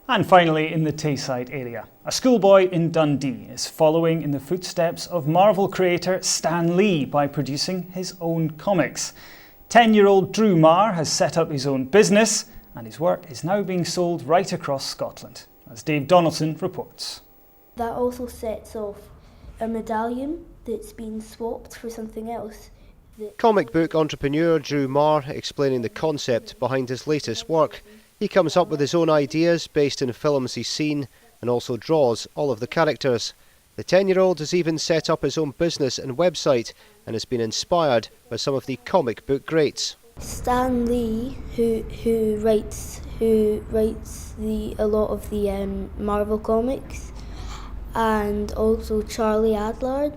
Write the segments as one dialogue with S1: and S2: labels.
S1: And finally, in the Tayside area, a schoolboy in Dundee is following in the footsteps of Marvel creator Stan Lee by producing his own comics. 10-year-old Drew Marr has set up his own business, and his work is now being sold right across Scotland, as Dave Donaldson reports.
S2: That also sets off a medallion that's been swapped for something else.
S3: Comic book entrepreneur Drew Marr explaining the concept behind his latest work. He comes up with his own ideas based in films he's seen and also draws all of the characters. The 10-year-old has even set up his own business and website and has been inspired by some of the comic book greats.
S2: Stan Lee, who writes a lot of the Marvel comics, and also Charlie Adlard,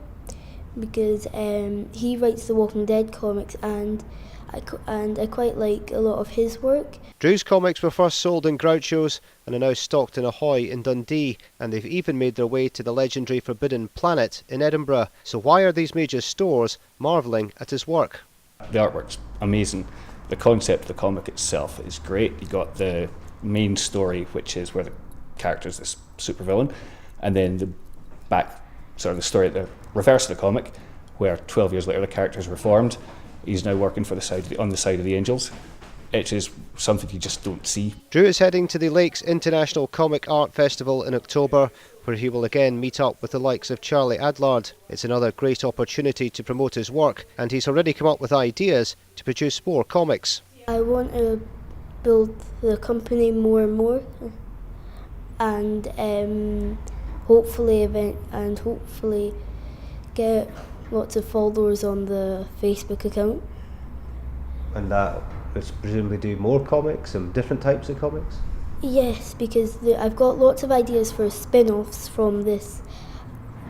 S2: because he writes the Walking Dead comics, and I quite like a lot of his work.
S3: Drew's comics were first sold in Groucho's and are now stocked in Ahoy in Dundee, and they've even made their way to the legendary Forbidden Planet in Edinburgh. So why are these major stores marvelling at his work?
S4: The artwork's amazing. The concept of the comic itself is great. You got the main story, which is where the character's this supervillain, and then the the story at the reverse of the comic, where 12 years later the character's reformed. He's now working for on the side of the angels. It is something you just don't see.
S3: Drew is heading to the Lakes International Comic Art Festival in October, where he will again meet up with the likes of Charlie Adlard. It's another great opportunity to promote his work, and he's already come up with ideas to produce more comics.
S2: I want to build the company more and more, and hopefully get lots of followers on the Facebook account.
S3: And that is presumably do more comics and different types of comics?
S2: Yes, because I've got lots of ideas for spin-offs from this,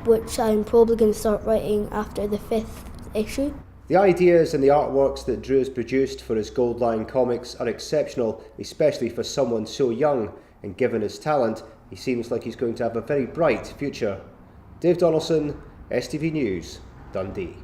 S2: which I'm probably going to start writing after the 5th issue.
S3: The ideas and the artworks that Drew has produced for his Gold Line comics are exceptional, especially for someone so young, and given his talent, he seems like he's going to have a very bright future. Dave Donaldson, STV News, Dundee.